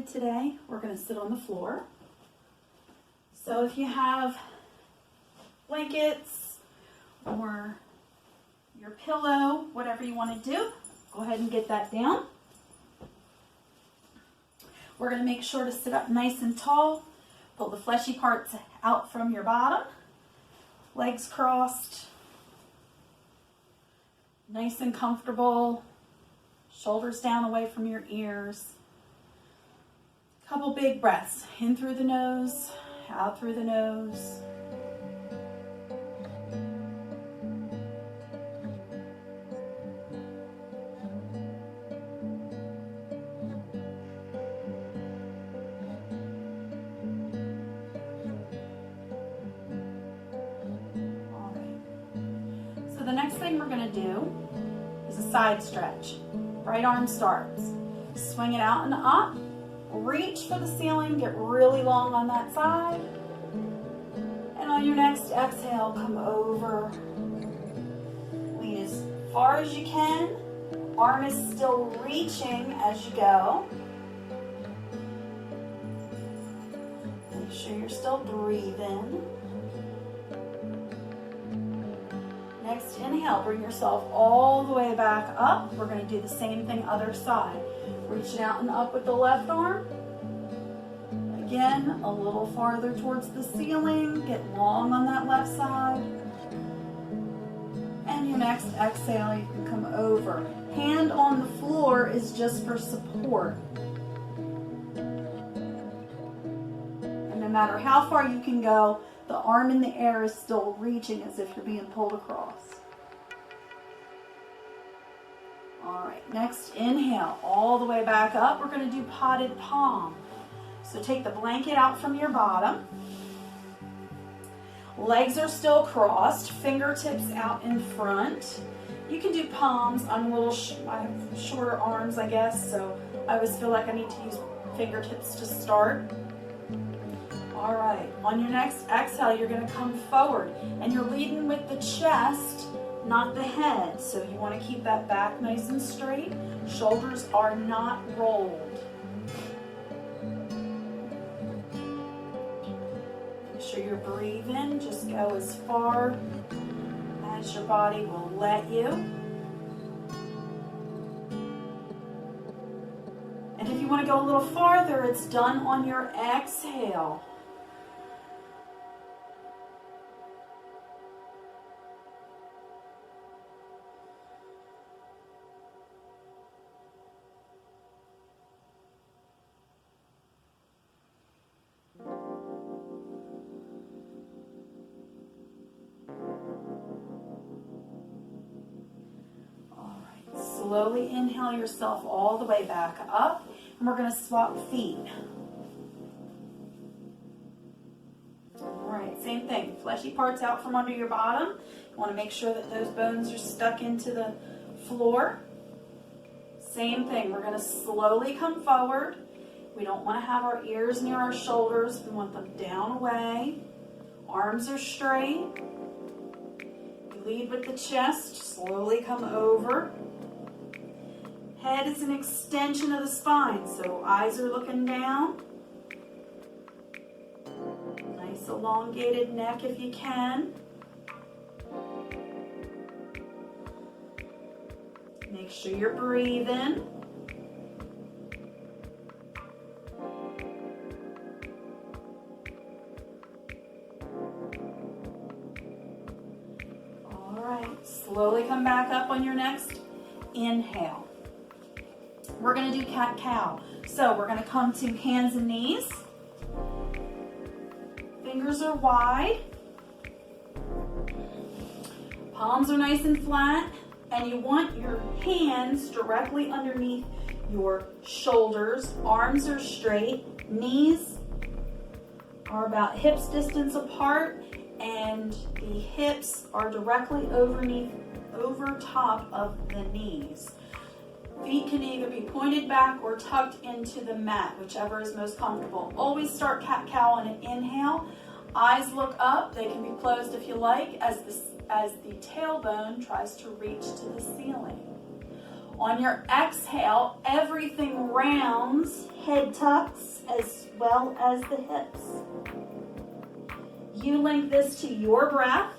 started today, we're going to sit on the floor. So if you have blankets or your pillow, whatever you want to do, go ahead and get that down. We're going to make sure to sit up nice and tall. Pull the fleshy parts out from your bottom. Legs crossed. Nice and comfortable. Shoulders down away from your ears. Couple big breaths. In through the nose, out through the nose. All right. So the next thing we're going to do is a side stretch. Right arm starts. Swing it out and up. Reach for the ceiling. Get really long on that side. And on your next exhale, come over. Lean as far as you can. Arm is still reaching as you go. Make sure you're still breathing. Next inhale, bring yourself all the way back up. We're going to do the same thing other side. Reaching out and up with the left arm. Again, a little farther towards the ceiling. Get long on that left side. And your next exhale, you can come over. Hand on the floor is just for support. And no matter how far you can go, the arm in the air is still reaching as if you're being pulled across. All right, next inhale, all the way back up. We're going to do potted palm. So take the blanket out from your bottom. Legs are still crossed, fingertips out in front. You can do palms. I'm a little, I have shorter arms, I guess, so I always feel like I need to use fingertips to start. All right, on your next exhale, you're going to come forward, and you're leading with the chest, not the head. So you want to keep that back nice and straight. Shoulders are not rolled. Make sure you're breathing. Just go as far as your body will let you. And if you want to go a little farther, it's done on your exhale. Slowly inhale yourself all the way back up, and we're going to swap feet. All right, same thing. Fleshy parts out from under your bottom. You want to make sure that those bones are stuck into the floor. Same thing. We're going to slowly come forward. We don't want to have our ears near our shoulders. We want them down away. Arms are straight. You lead with the chest. Slowly come over. Head is an extension of the spine, so eyes are looking down. Nice elongated neck if you can. Make sure you're breathing. All right, slowly come back up on your next inhale. We're going to do cat-cow. So we're going to come to hands and knees. Fingers are wide. Palms are nice and flat. And you want your hands directly underneath your shoulders. Arms are straight. Knees are about hips distance apart. And the hips are directly over top of the knees. Feet can either be pointed back or tucked into the mat, whichever is most comfortable. Always start cat-cow on an inhale. Eyes look up. They can be closed if you like as the tailbone tries to reach to the ceiling. On your exhale, everything rounds, head tucks, as well as the hips. You link this to your breath.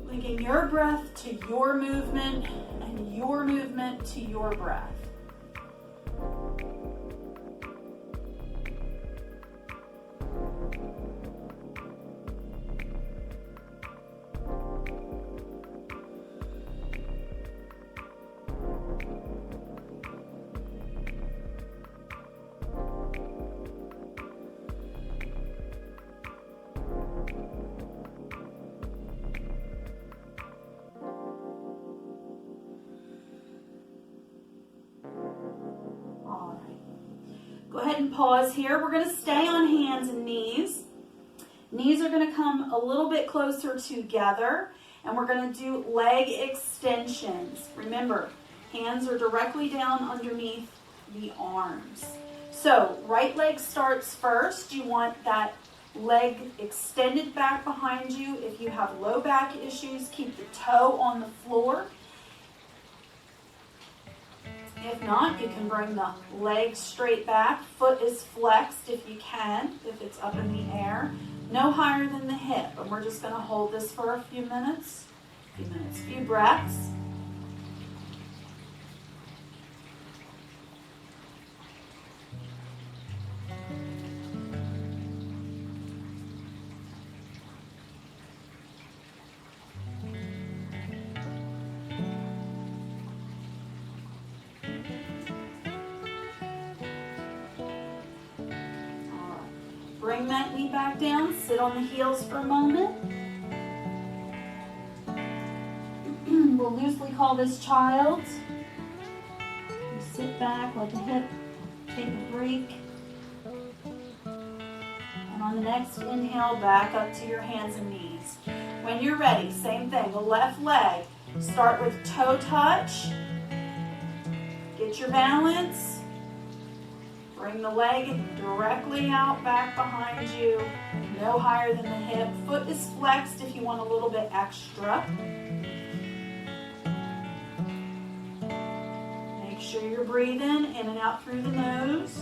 Linking your breath to your movement and your movement to your breath. Go ahead and pause here. We're going to stay on hands and knees. Knees are going to come a little bit closer together, and we're going to do leg extensions. Remember, hands are directly down underneath the arms. So, right leg starts first. You want that leg extended back behind you. If you have low back issues, keep the toe on the floor. If not, you can bring the leg straight back. Foot is flexed if you can, if it's up in the air. No higher than the hip. And we're just going to hold this for a few minutes. Few breaths. Bring that knee back down, sit on the heels for a moment. We'll loosely call this child. You sit back, let the hip take a break. And on the next inhale, back up to your hands and knees. When you're ready, same thing, the left leg. Start with toe touch. Get your balance. Bring the leg directly out back behind you, no higher than the hip. Foot is flexed if you want a little bit extra. Make sure you're breathing in and out through the nose.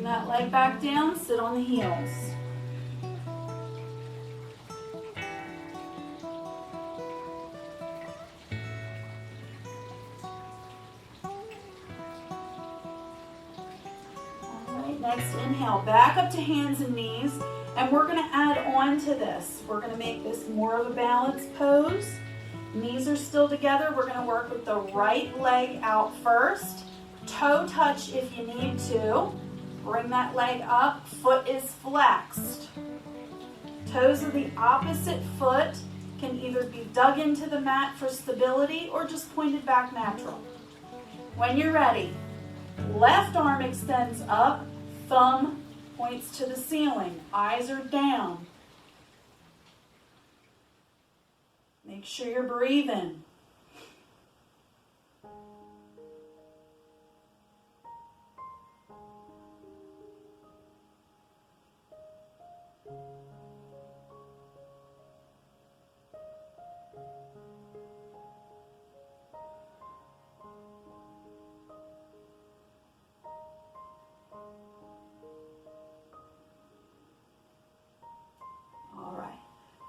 That leg back down, sit on the heels. All right, next inhale, back up to hands and knees, and we're going to add on to this. We're going to make this more of a balanced pose. Knees are still together. We're going to work with the right leg out first. Toe touch if you need to. Bring that leg up, foot is flexed. Toes of the opposite foot can either be dug into the mat for stability or just pointed back natural. When you're ready, left arm extends up, thumb points to the ceiling, eyes are down. Make sure you're breathing.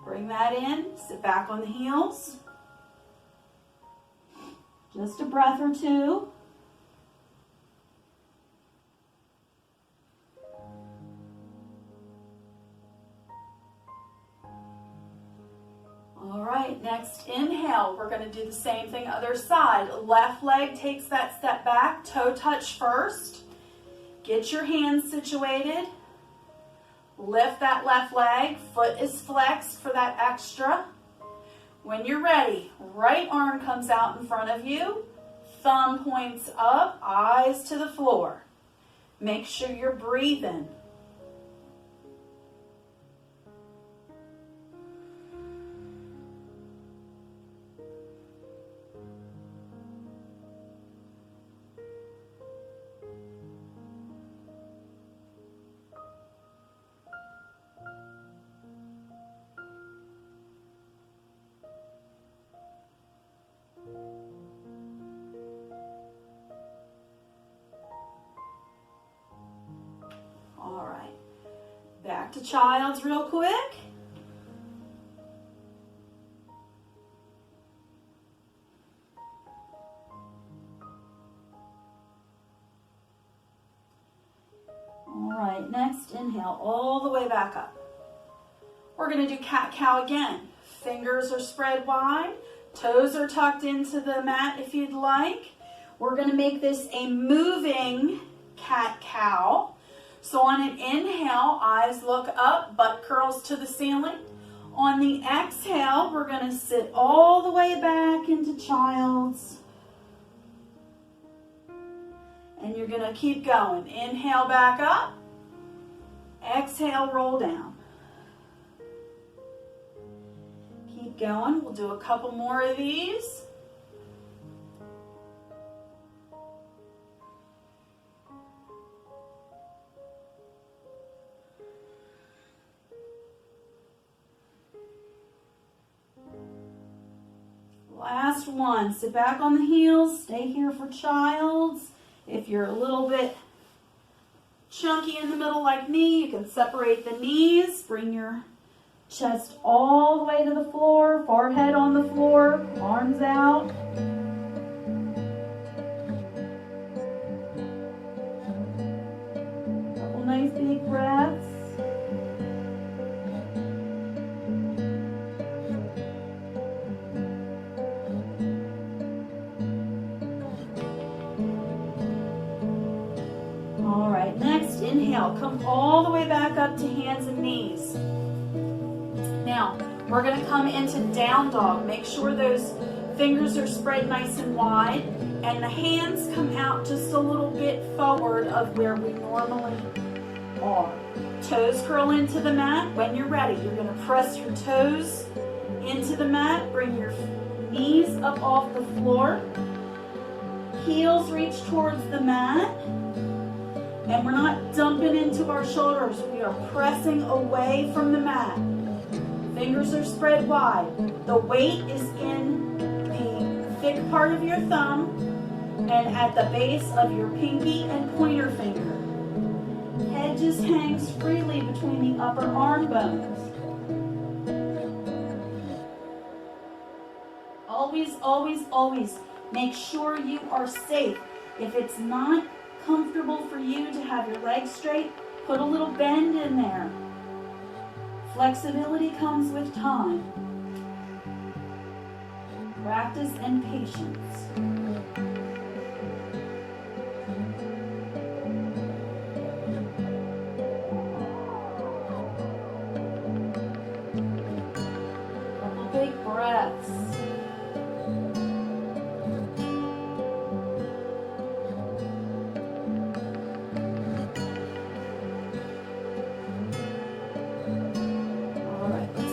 Bring that in, sit back on the heels. Just a breath or two. All right, next inhale, we're going to do the same thing other side. Left leg takes that step back, toe touch first. Get your hands situated. Lift that left leg, foot is flexed for that extra. When you're ready, right arm comes out in front of you, thumb points up, eyes to the floor. Make sure you're breathing. to child's real quick. All right, next inhale all the way back up. We're going to do cat-cow again. Fingers are spread wide, toes are tucked into the mat if you'd like. We're going to make this a moving cat-cow. So on an inhale, eyes look up, butt curls to the ceiling. On the exhale, we're going to sit all the way back into child's. And you're going to keep going. Inhale back up. Exhale, roll down. Keep going. We'll do a couple more of these. Last one. Sit back on the heels. Stay here for child's. If you're a little bit chunky in the middle like me, you can separate the knees. Bring your chest all the way to the floor. Forehead on the floor. Arms out. Couple nice big breaths. Next, inhale, come all the way back up to hands and knees. Now, we're going to come into down dog. Make sure those fingers are spread nice and wide, and the hands come out just a little bit forward of where we normally are. Toes curl into the mat. When you're ready, you're going to press your toes into the mat. Bring your knees up off the floor. Heels reach towards the mat. And we're not dumping into our shoulders. We are pressing away from the mat. Fingers are spread wide. The weight is in the thick part of your thumb and at the base of your pinky and pointer finger. Head just hangs freely between the upper arm bones. Always, always, always make sure you are safe. If it's not comfortable for you to have your legs straight, put a little bend in there. Flexibility comes with time, practice, and patience. Couple big breaths.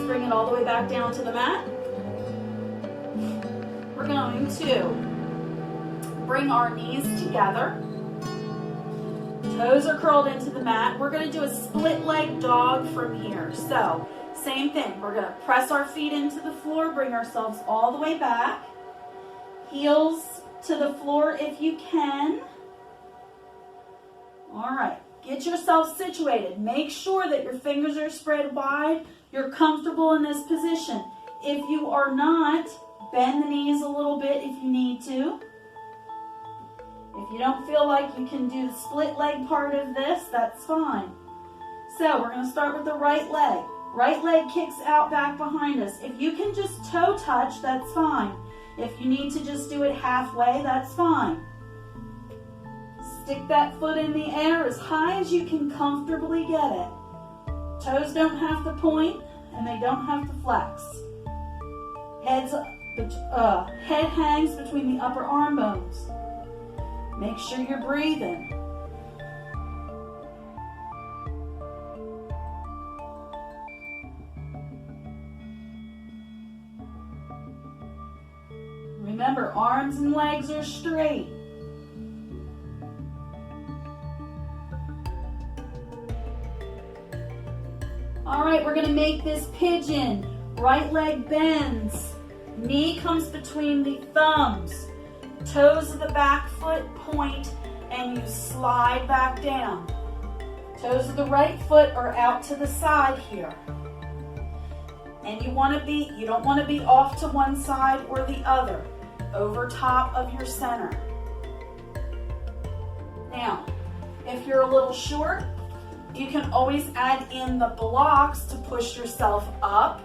Bring it all the way back down to the mat. We're going to bring our knees together. Toes are curled into the mat. We're going to do a split leg dog from here. So, same thing. We're going to press our feet into the floor, bring ourselves all the way back. Heels to the floor if you can. All right. Get yourself situated. Make sure that your fingers are spread wide. You're comfortable in this position. If you are not, bend the knees a little bit if you need to. If you don't feel like you can do the split leg part of this, that's fine. So we're going to start with the right leg. Right leg kicks out back behind us. If you can just toe touch, that's fine. If you need to just do it halfway, that's fine. Stick that foot in the air as high as you can comfortably get it. Toes don't have to point and they don't have to flex. Head hangs between the upper arm bones. Make sure you're breathing. Remember, arms and legs are straight. All right, we're going to make this pigeon. Right leg bends. Knee comes between the thumbs. Toes of the back foot point, and you slide back down. Toes of the right foot are out to the side here. And you don't want to be off to one side or the other, over top of your center. Now, if you're a little short, you can always add in the blocks to push yourself up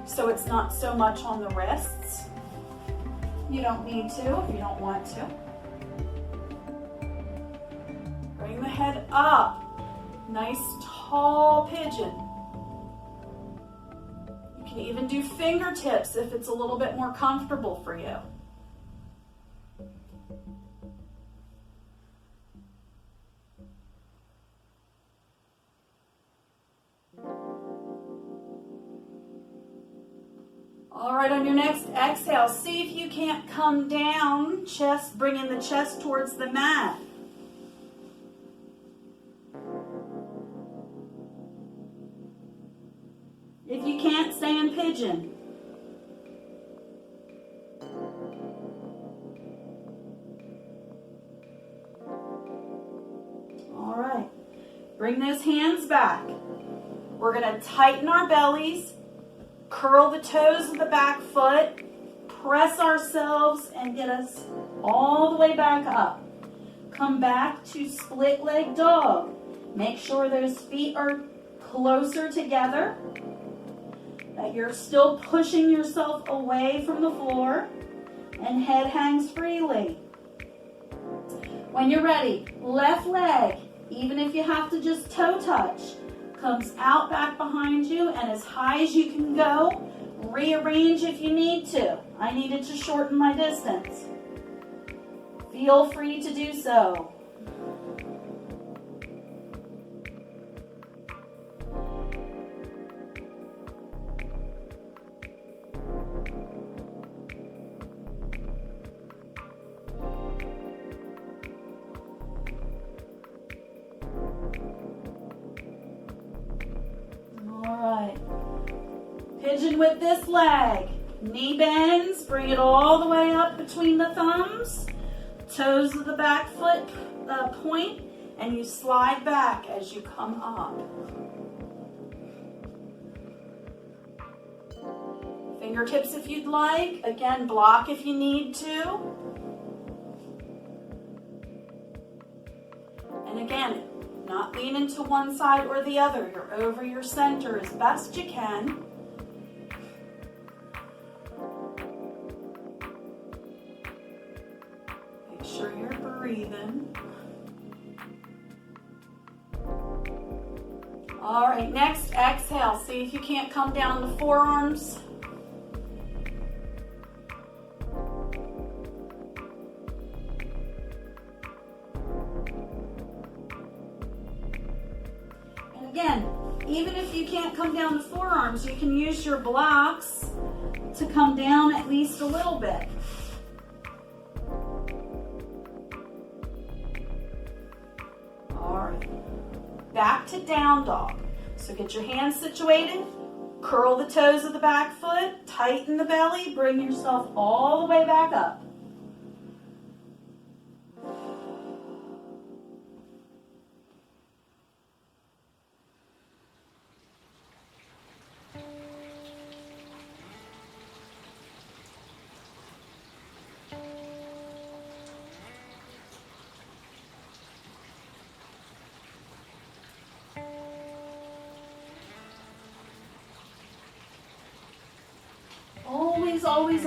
so it's not so much on the wrists. You don't need to if you don't want to. Bring the head up. Nice tall pigeon. You can even do fingertips if it's a little bit more comfortable for you. All right, on your next exhale, see if you can't come down, bringing the chest towards the mat. If you can't, stay in pigeon. All right, bring those hands back. We're going to tighten our bellies, curl the toes of the back foot, press ourselves and get us all the way back up. Come back to split leg dog. Make sure those feet are closer together, that you're still pushing yourself away from the floor, and head hangs freely. When you're ready, left leg, even if you have to just toe touch, comes out back behind you and as high as you can go. Rearrange if you need to. I needed to shorten my distance. Feel free to do so. Pigeon with this leg. Knee bends, bring it all the way up between the thumbs. Toes of the back foot point, and you slide back as you come up. Fingertips if you'd like. Again, block if you need to. And again, not leaning to one side or the other. You're over your center as best you can. Make sure you're breathing. All right, next exhale. See if you can't come down the forearms. Again, even if you can't come down the forearms, you can use your blocks to come down at least a little bit. All right, back to down dog. So get your hands situated, curl the toes of the back foot, tighten the belly, bring yourself all the way back up.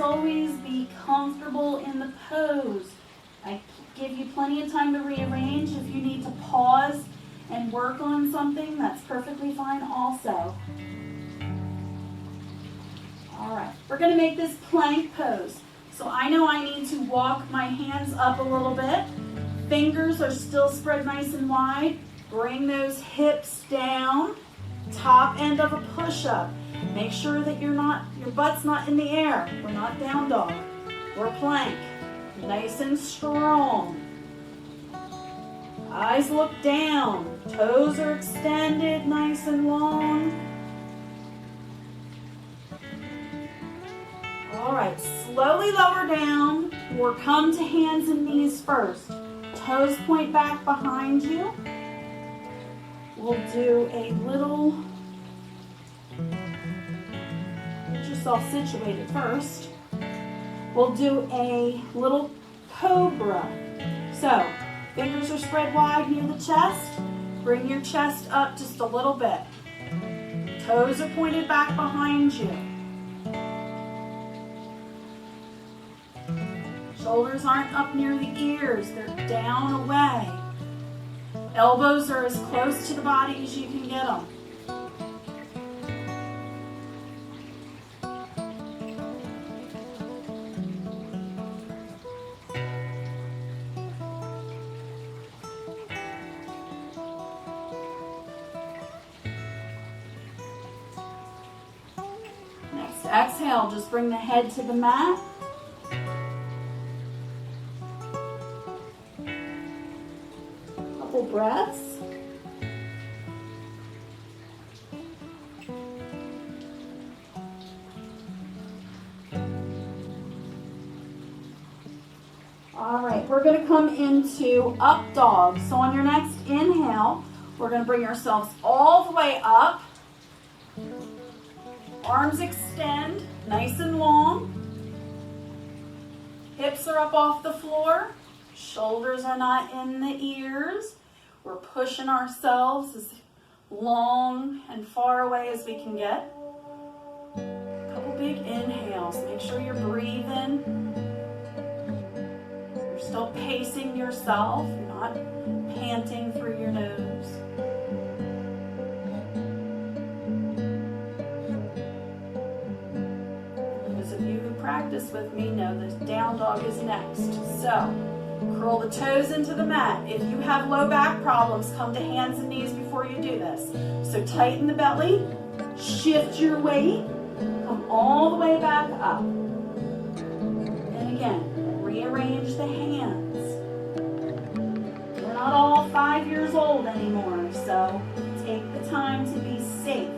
Always be comfortable in the pose. I give you plenty of time to rearrange. If you need to pause and work on something, that's perfectly fine also. All right, we're going to make this plank pose. So I know I need to walk my hands up a little bit. Fingers are still spread nice and wide. Bring those hips down. Top end of a push-up. Make sure that your butt's not in the air. We're not down dog. We're plank. Nice and strong. Eyes look down. Toes are extended, nice and long. All right, slowly lower down or come to hands and knees first. Toes point back behind you. We'll do a little, get yourself situated first. We'll do a little cobra. So, fingers are spread wide near the chest. Bring your chest up just a little bit. Toes are pointed back behind you. Shoulders aren't up near the ears, they're down away. Elbows are as close to the body as you can get them. Next, exhale, just bring the head to the mat. Couple breaths. All right, we're going to come into up dog. So on your next inhale, we're going to bring ourselves all the way up. Arms extend, nice and long. Hips are up off the floor. Shoulders are not in the ears. We're pushing ourselves as long and far away as we can get. A couple big inhales. Make sure you're breathing. You're still pacing yourself. You're not panting through your nose. Those of you who practice with me know that down dog is next. So, curl the toes into the mat. If you have low back problems, come to hands and knees before you do this. So tighten the belly, shift your weight, come all the way back up. And again, rearrange the hands. We're not all 5 years old anymore, so take the time to be safe.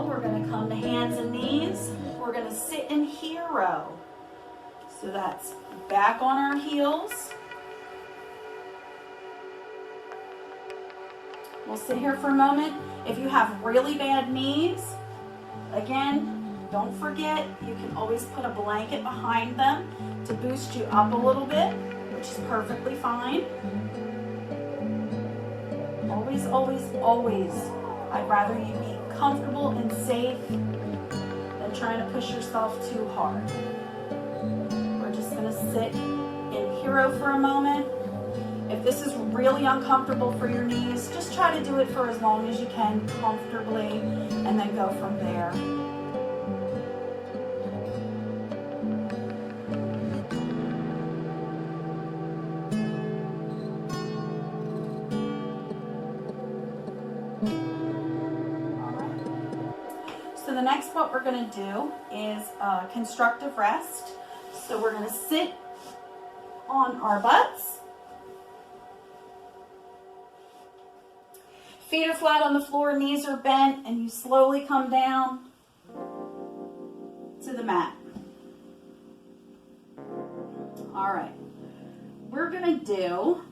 We're going to come to hands and knees. We're going to sit in hero. So that's back on our heels. We'll sit here for a moment. If you have really bad knees, again, don't forget, you can always put a blanket behind them to boost you up a little bit, which is perfectly fine. Always, always, always, I'd rather you be comfortable and safe than trying to push yourself too hard. We're just going to sit in hero for a moment. If this is really uncomfortable for your knees, just try to do it for as long as you can comfortably and then go from there. So the next what we're going to do is constructive rest. So we're going to sit on our butts. Feet are flat on the floor, knees are bent, and you slowly come down to the mat. All right. We're going to do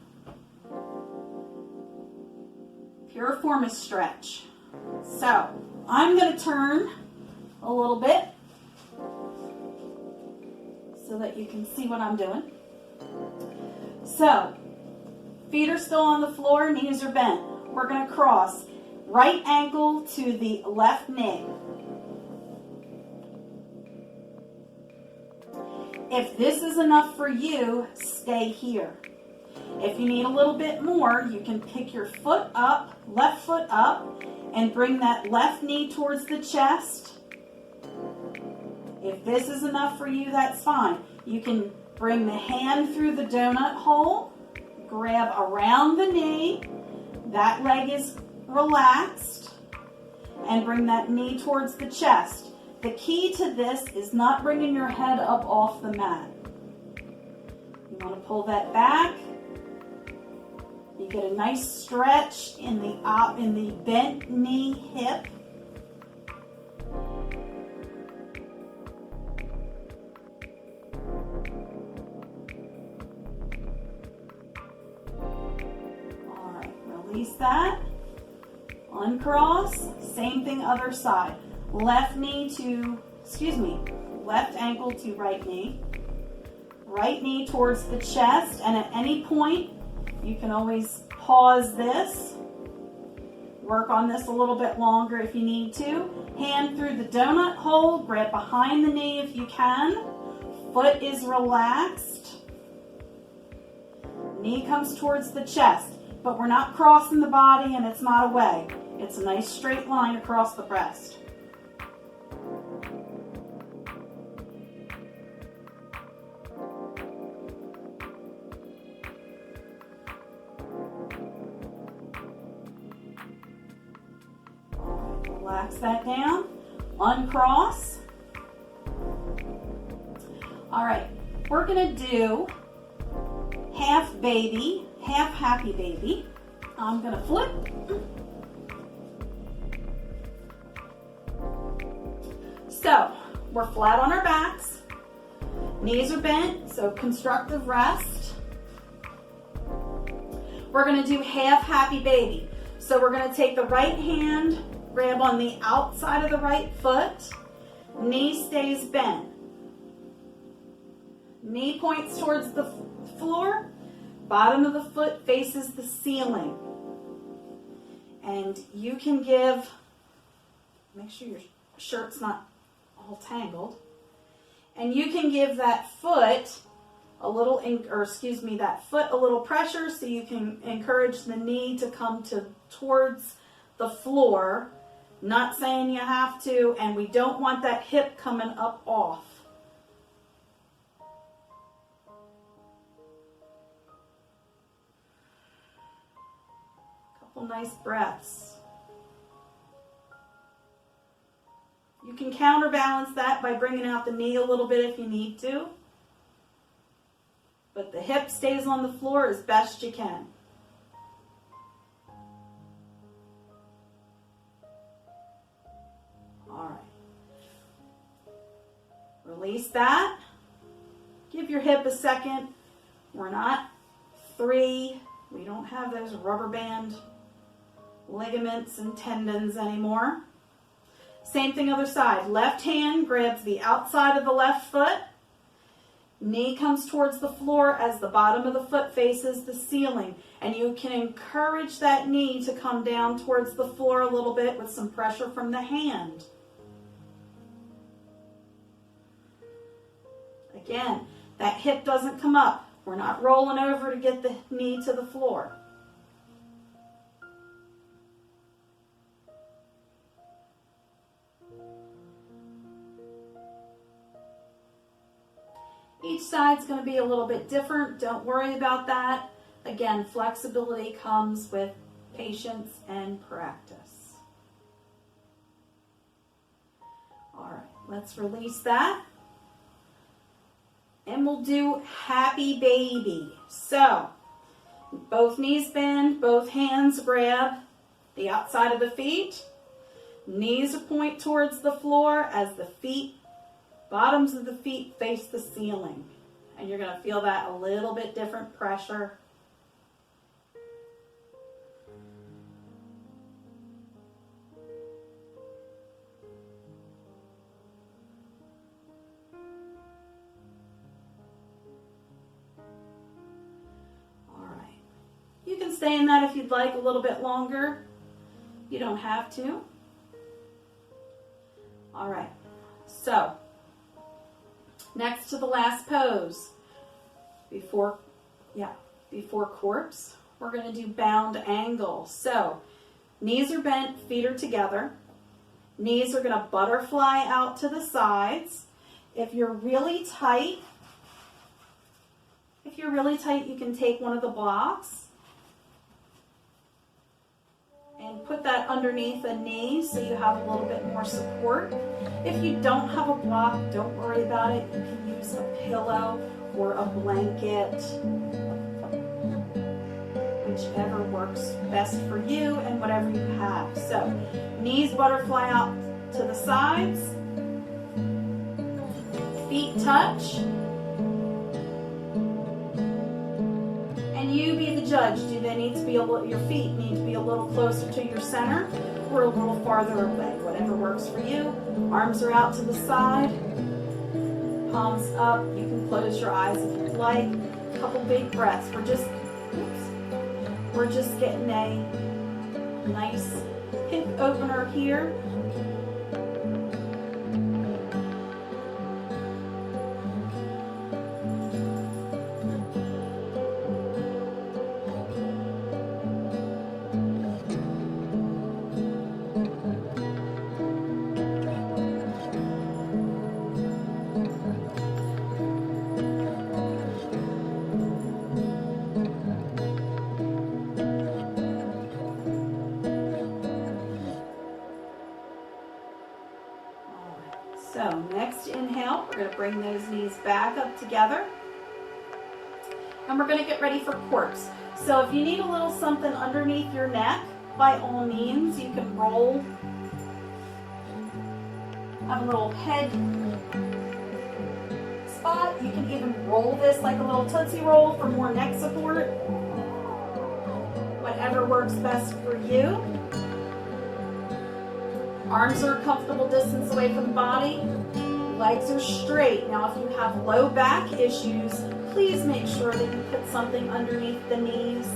piriformis stretch. So I'm going to turn a little bit so that you can see what I'm doing. So, feet are still on the floor, knees are bent. We're going to cross right ankle to the left knee. If this is enough for you, stay here. If you need a little bit more, you can pick your foot up, left foot up, and bring that left knee towards the chest. If this is enough for you, that's fine. You can bring the hand through the donut hole, grab around the knee. That leg is relaxed. and bring that knee towards the chest. The key to this is not bringing your head up off the mat. You want to pull that back. You get a nice stretch in the bent knee hip. All right, release that. Uncross. Same thing other side. Left ankle to right knee. Right knee towards the chest, and at any point, you can always pause this. Work on this a little bit longer if you need to. Hand through the donut hole, grab behind the knee if you can. Foot is relaxed. Knee comes towards the chest, but we're not crossing the body and it's not away. It's a nice straight line across the breast. Relax that down. Uncross. All right, we're going to do half baby, half happy baby. I'm going to flip. So, we're flat on our backs. Knees are bent, so constructive rest. We're going to do half happy baby. So we're going to take the right hand, grab on the outside of the right foot. Knee stays bent. Knee points towards the floor. Bottom of the foot faces the ceiling. And you can make sure your shirt's not all tangled. And you can give that foot a little pressure so you can encourage the knee to come towards the floor. Not saying you have to, and we don't want that hip coming up off. Couple nice breaths. You can counterbalance that by bringing out the knee a little bit if you need to. But the hip stays on the floor as best you can. All right. Release that. Give your hip a second. We're not 3. We don't have those rubber band ligaments and tendons anymore. Same thing other side. Left hand grabs the outside of the left foot. Knee comes towards the floor as the bottom of the foot faces the ceiling. And you can encourage that knee to come down towards the floor a little bit with some pressure from the hand. Again, that hip doesn't come up. We're not rolling over to get the knee to the floor. Each side's going to be a little bit different. Don't worry about that. Again, flexibility comes with patience and practice. All right, let's release that. And we'll do happy baby. So, both knees bend, both hands grab the outside of the feet. Knees point towards the floor as the bottoms of the feet face the ceiling. And you're going to feel that a little bit different pressure. You can stay in that if you'd like a little bit longer. You don't have to. All right. So, next to the last pose, before corpse, we're going to do bound angle. So, knees are bent, feet are together. Knees are going to butterfly out to the sides. If you're really tight, you can take one of the blocks and put that underneath a knee so you have a little bit more support. If you don't have a block, don't worry about it. You can use a pillow or a blanket, whichever works best for you and whatever you have. So, knees butterfly out to the sides, feet touch, and you be the judge. Do they need to be your feet need to be a little closer to your center or a little farther away? Whatever works for you. Arms are out to the side, palms up. You can close your eyes if you'd like. A couple big breaths. We're just getting a nice hip opener here. So next inhale, we're going to bring those knees back up together. And we're going to get ready for corpse. So if you need a little something underneath your neck, by all means, you can roll. Have a little head spot. You can even roll this like a little Tootsie Roll for more neck support. Whatever works best for you. Arms are a comfortable distance away from the body. Legs are straight. Now, if you have low back issues, please make sure that you put something underneath the knees.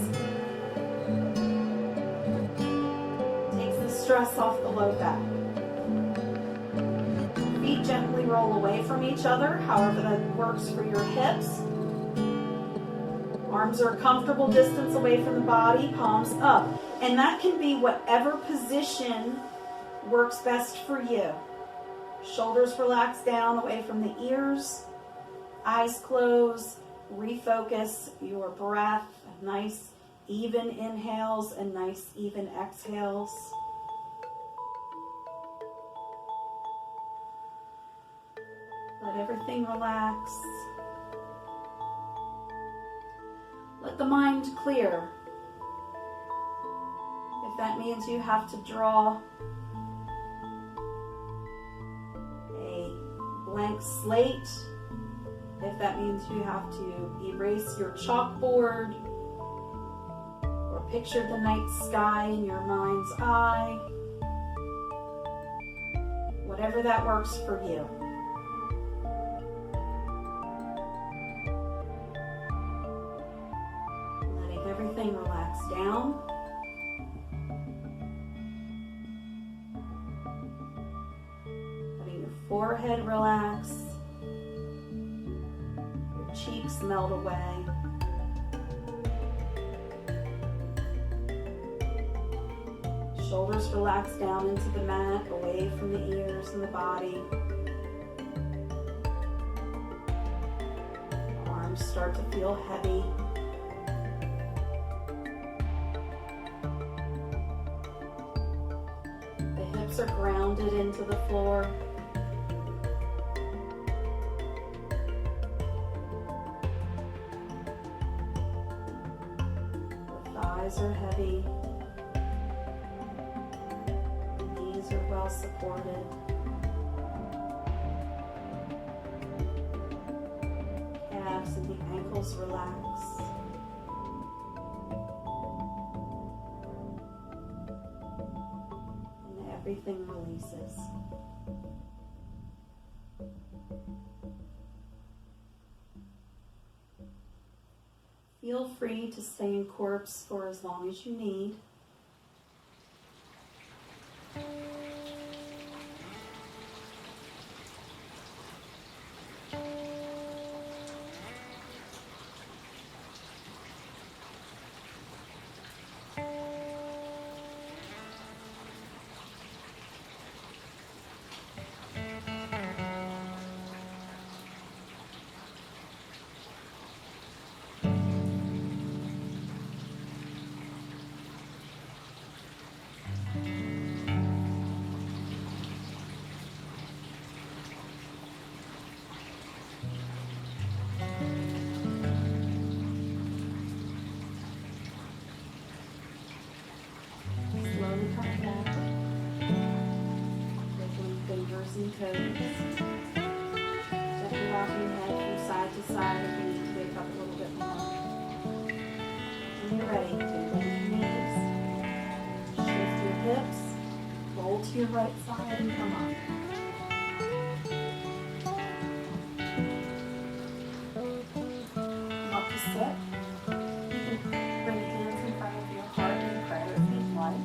Takes the stress off the low back. Feet gently roll away from each other, however that works for your hips. Arms are a comfortable distance away from the body, palms up. And that can be whatever position works best for you. Shoulders relax down away from the ears. Eyes close. Refocus your breath. Nice even inhales and nice even exhales. Let everything relax. Let the mind clear. If that means you have to draw blank slate, if that means you have to erase your chalkboard or picture the night sky in your mind's eye, whatever that works for you. Letting everything relax down. Forehead relax, your cheeks melt away, shoulders relax down into the mat, away from the ears and the body. Arms start to feel heavy. The hips are grounded into the floor. Are heavy, knees are well supported, calves and the ankles relax, and everything releases. Feel free to stay in corpse for as long as you need. and toes. Gently rocking your head from side to side if you need to wake up a little bit more. When you're ready, bend your knees, shift your hips, roll to your right side and come up. Come up to sit. You can bring hands in front of your heart in prayer if you'd like.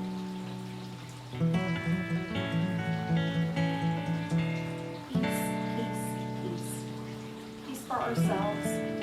Peace, peace, peace. Peace for ourselves.